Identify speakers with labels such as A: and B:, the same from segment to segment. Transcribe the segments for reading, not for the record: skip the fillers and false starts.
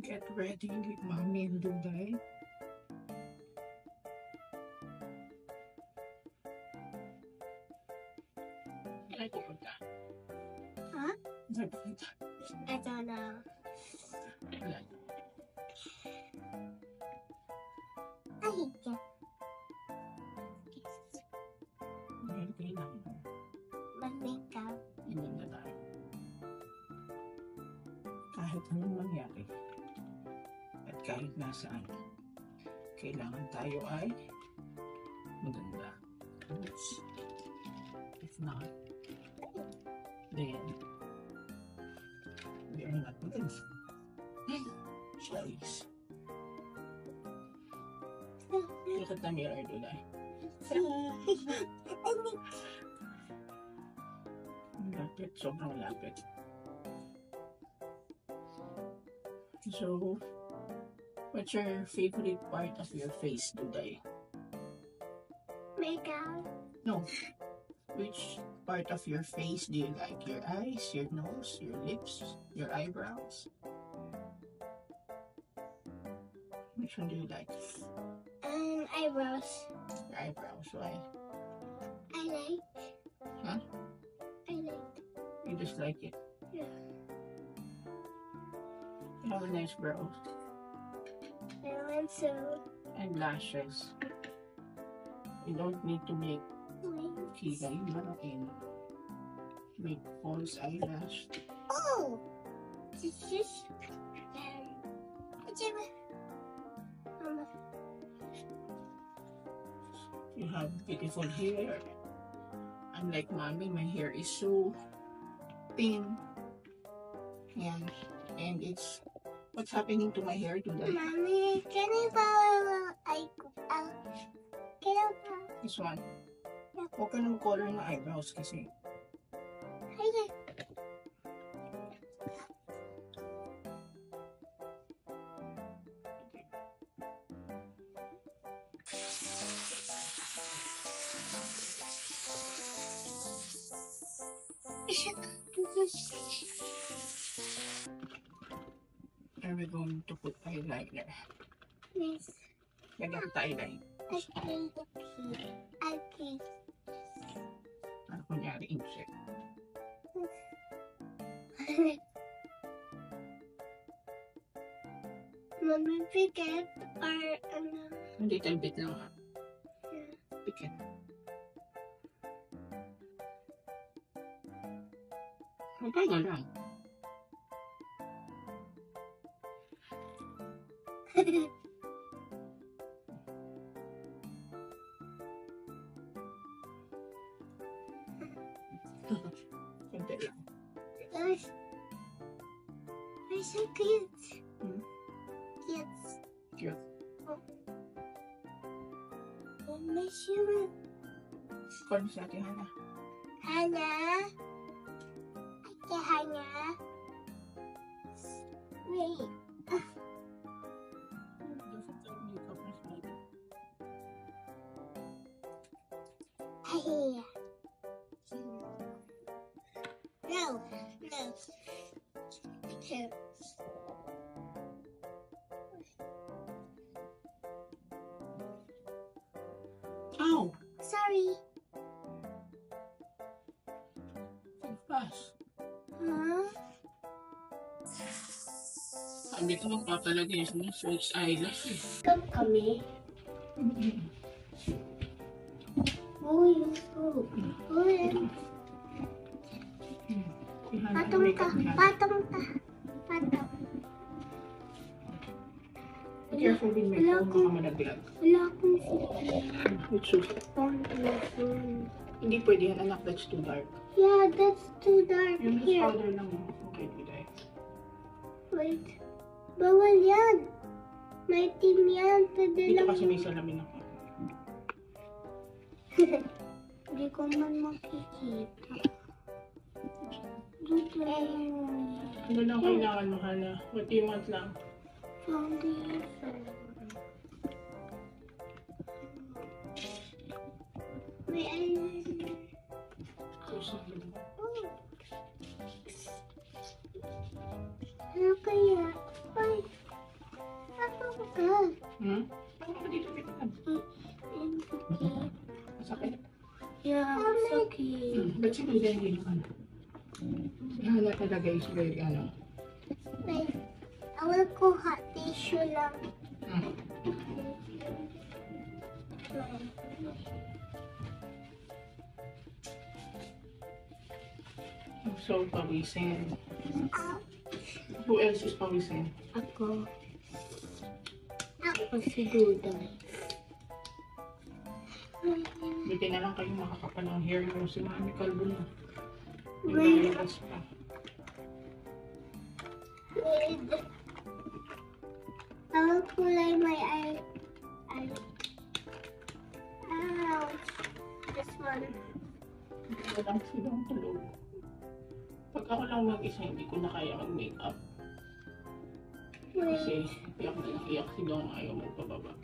A: Get ready with Mommy and Duday. Saan pupunta?
B: Huh?
A: Saan pupunta?
B: I don't know.
A: Wala.
B: I hate that.
A: Ngayon kailangan.
B: Mag-makeup.
A: Hindi na tayo. Kahit anong mangyari at kahit nasaan, kailangan tayo ay maganda. If not, then we are not maganda. Please. Look at the mirror today. Lapit, sobrang lapit. So, what's your favorite part of your face today?
B: Makeup.
A: No. Which part of your face do you like? Your eyes, your nose, your lips, your eyebrows? Which one do you like?
B: Eyebrows.
A: Your eyebrows, why?
B: I like.
A: Huh?
B: I like.
A: You just like it.
B: Yeah.
A: You have a nice brow.
B: I want to
A: And lashes. You don't need to make kilay malaking. Make false eyelash.
B: Oh! This is.
A: You have beautiful hair. Unlike mommy, my hair is so thin. And it's what's happening to my hair today.
B: Mommy, can you borrow can you borrow?
A: This one. Huwag ka na mag-color ng eyebrows kasi
B: Okay.
A: are we going to put eyeliner?
B: Yes.
A: Lagyan tayo eyeliner.
B: Okay.
A: Ano kunyari insect?
B: Mommy, picket or
A: A little bit lang ha. Picket. Okay na lang. Kunti lang.
B: They're so cute.
A: Hmm?
B: Cute.
A: Cute.
B: Oh, my shoe.
A: Call mo si Ate Hana.
B: Hannah. Ate Hannah. Wait. Hey. No. Two.
A: Ow!
B: Sorry.
A: Pass.
B: Huh?
A: Sabi ko magpapalagay sa mga false eyelash eh.
B: Come kami. Uy. Patong ka.
A: Be careful with my phone, baka malaglag.
B: Wala akong phone.
A: It's okay. Hindi pwede yan, anak. That's too dark.
B: Yeah, that's too dark
A: Yung
B: here.
A: powder lang mo. Okay, today.
B: Wait. Bawal yan. May team yan. Pwede
A: Dito
B: lang.
A: kasi may salamin ako.
B: Hindi ko man makikita. Dito lang.
A: Ano lang kailangan mo, Hana? What do you want lang?
B: Foundation. May eyeliner. Oh. Ano kaya? Ay.
A: Hmm? Ano ka dito pinagkab? Masakit?
B: Yeah, sakit.
A: Ba't sinundan din yung ano? Nahala talaga is very ano.
B: Wait, I will go hot tissue lang.
A: I'm so pawisin.
B: Ouch.
A: Who else is pawisin?
B: Ako. Ako si Duday.
A: Buti na lang kayo makakapal ang hair mo. Si Mami Kalbo na.
B: Wait.
A: Naglalas pa.
B: Wait. I will kulay my eye. Ouch. This one.
A: Walang silang tulog. Pag ako lang mag-isa, hindi ko na kaya mag-makeup. Kasi iyak na iyak si Dong ayaw magpababa.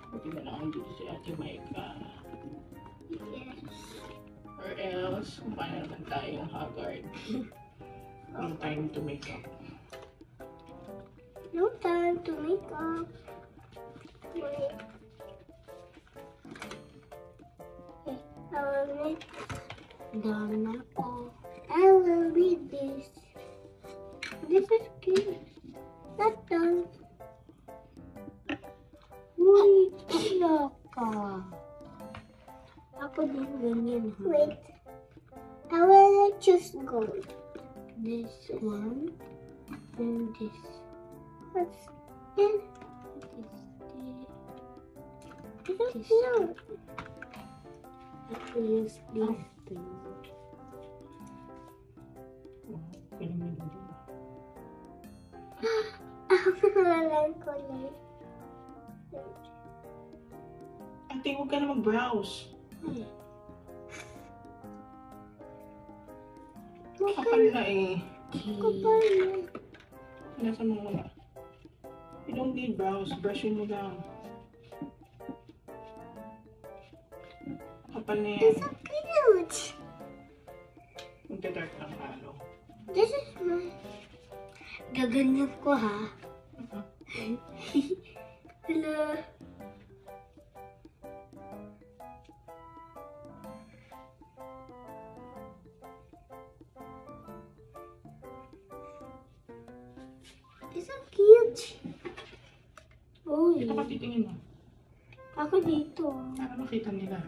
A: Buti na lang dito si Ate Maika.
B: Yes.
A: Or else, kung paano naman tayong haggard. No time to make up.
B: No time to make up. Wait. I will make done ako. I will read this. This is cute. Not done. Wait, wala ka. Ako din ganyan, ha? Wait. I will choose gold. This one and this. What's this? This is cute. I will use this too.
A: Galing mo din.
B: Walang kulay.
A: Ate, huwag ka na mag-browse. Kapal na eh.
B: Kapal na.
A: Nasa mo muna. You don't need browse. Brushin mo lang. Kapal na yan.
B: It's so cute.
A: Magda-dark lang halo.
B: This is my... Gaganyan ko, ha? Hello. It's so cute. Uy.
A: Ito ka titingin mo.
B: Ako dito.
A: Para makita nila.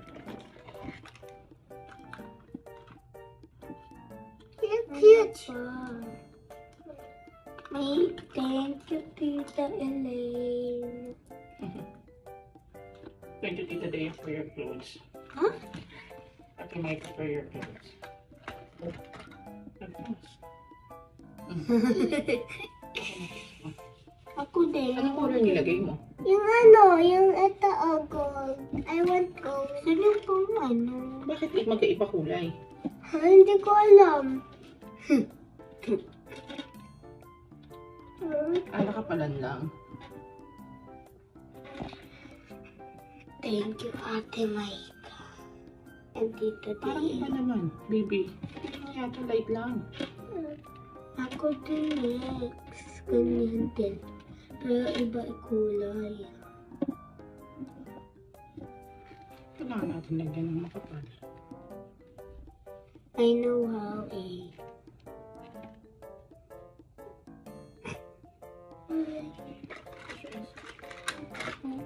B: Cute. May thank you, Tita Elaine.
A: Thank you, Tita Day, for your clothes.
B: Huh?
A: Ate Mike, for your clothes.
B: Ako din.
A: Ano kulay nilagay mo?
B: Yung ano, yung ito, gold. I want gold. Sino pong ano?
A: Bakit magkaiba kulay?
B: Ha, hindi ko alam.
A: Nakapalan lang.
B: Thank you, Ate Maika. And Tita
A: Parang
B: Day.
A: iba naman, baby. Ito yata light lang.
B: Ako din next. Ganyan din. Pero iba kulay.
A: Kailangan natin lagyan ng makapal.
B: I know how eh.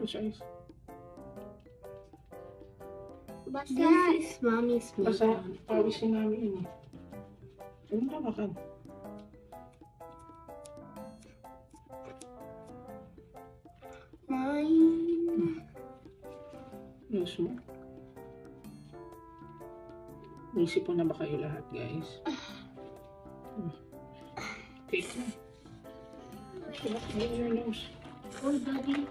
A: Size.
B: Basta. This is Mommy's
A: Basta,
B: makeup.
A: pawis si Mami yun eh. Ano ka bakal?
B: Mine.
A: News mo? Naisip mo na ba kayo lahat, guys? Take na. Clean your nose.
B: Oh, Daddy.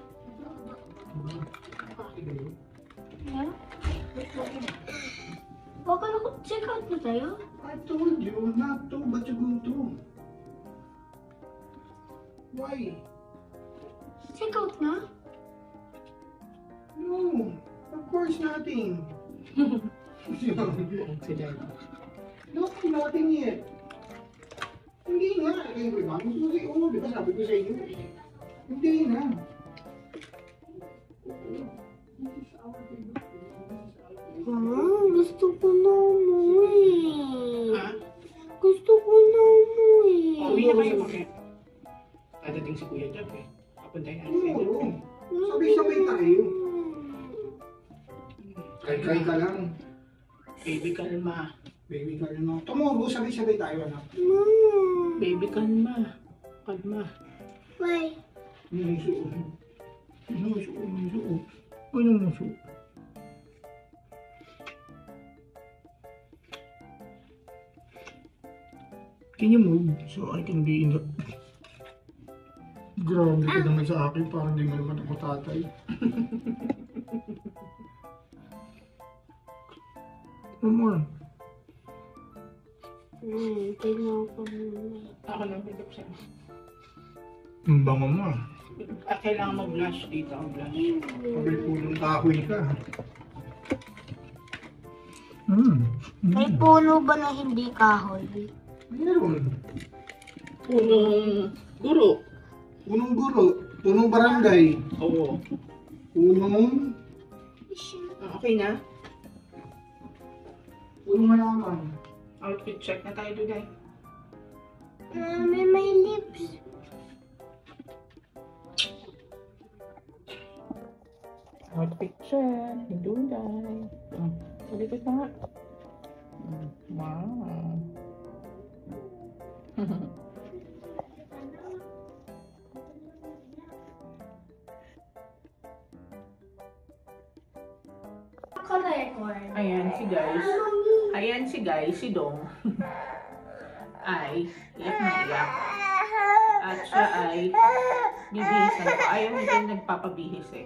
B: Yeah? Baka ako, check out na tayo?
A: I told you not to, but you're going to. Why?
B: Check out na?
A: No, of course nothing. Look, nothing yet. Hindi nga. Gusto ko sa iyo, di ba sabi ko sa inyo? Hindi na.
B: Gusto ko na umuwi.
A: Ha?
B: Gusto ko na umuwi.
A: Uwi na kayo, bakit? Dadating si Kuya Jab eh. Papuntahin natin.
C: Oo. Sabay-sabay tayo. Kay ka lang.
A: Baby, kalma.
C: Baby ka lang. Tomorrow, sabay-sabay tayo, anak.
A: Baby, kalma. Kalma.
B: Why?
C: Nusuot. Ano nusuot? Can you move so I can be in the... Grabe ka naman sa akin, parang di mo naman ako tatay. One more.
B: Tingnan ko muna.
A: Ako lang pick up sa'yo.
C: Ang bango mo.
A: Kailangan mag-blush dito. Ang blush.
C: Pagay pulong kahoy ka.
B: May puno ba na hindi kahoy?
C: Meron.
A: Punong guro.
C: Punong guro. Punong barangay.
A: Oo.
C: Punong...
A: Okay na?
C: Punong halaman.
A: Outfit check na tayo today.
B: May lips.
A: Outfit check. Hinduday. Ulit na nga. Wow. Ayan si guys, si Dong. Ay, iyak na iyak. At siya ay bibihisan ko. Ayaw nito yung nagpapabihis eh.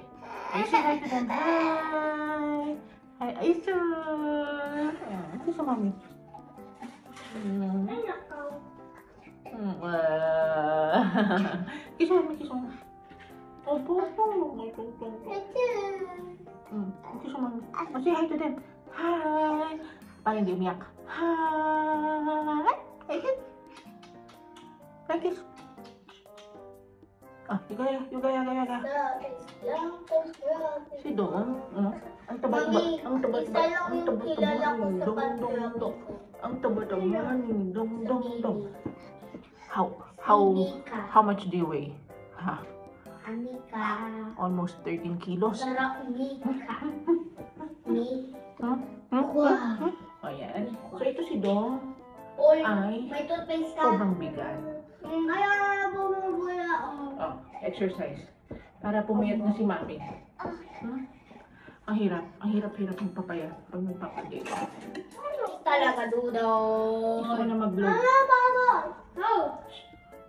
A: Ay, siya hi to them. Hi! Hi, Aisa! Ano sa mami? Kiss mo, kiss mo. Opo, opo. Kiss mo, mami. Say hi to them. Hi! Parang hindi umiyak. Hi! Hi, kiss. Ah, yugaya. Si Dong, ang taba-taba, ang taba-taba ni Dong. How much do you weigh? Ha?
B: Anika.
A: Almost 13 kilos.
B: Sarap Mika.
A: Wow. Ayan. So ito si Dong ay
B: May toothpaste ka.
A: sobrang bigat.
B: Kaya bumubula ako.
A: Oh, exercise. Para pumayat na si Mami. Ang hirap magpapayat pag nagpapagay.
B: Talaga, Dudong.
A: Gusto ko na mag-low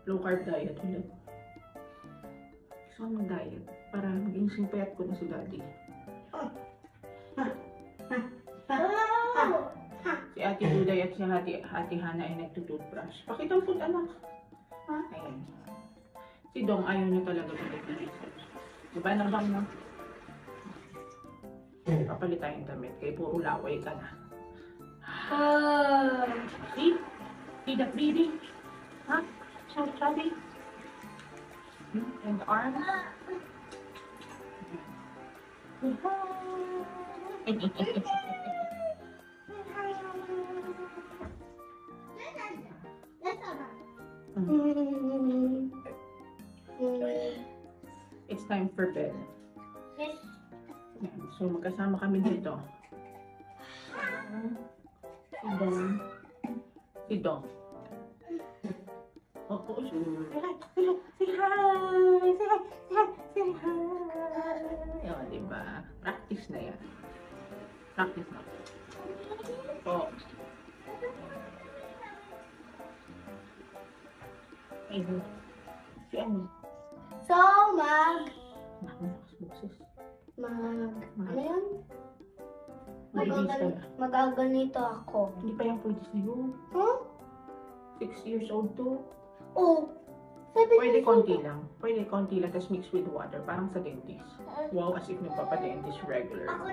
A: low carb diet ulit. Gusto ko mag-diet para maging simpayat ko na si Daddy. Si Ate Duday at si Ate Hana ay nagtutoothbrush. Pakita mo po, anak. Ayan. Si Dong ayaw niya talaga mag-research. Diba nabang na? Papalit tayong damit kaya puro laway ka na. See? See that breathing? Huh? So chubby? And the arms? It's time for bed. Ayan. So magkasama kami dito. Si Dong. Oo, sure. Say hi. O, diba? Practice na yan. Practice na. Oo. Ayun. Si ano?
B: So,
A: Nakalakas boses.
B: ano yun?
A: Mabilis ka na.
B: Magaganito ako.
A: Hindi pa yan pwede sa'yo.
B: Huh?
A: 6 years old to.
B: Oh, sabi
A: Pwede
B: ko
A: konti lang. Pwede konti lang, tapos mix with water. Parang sa dentist. Wow, as if nagpapadentist regular.
B: ako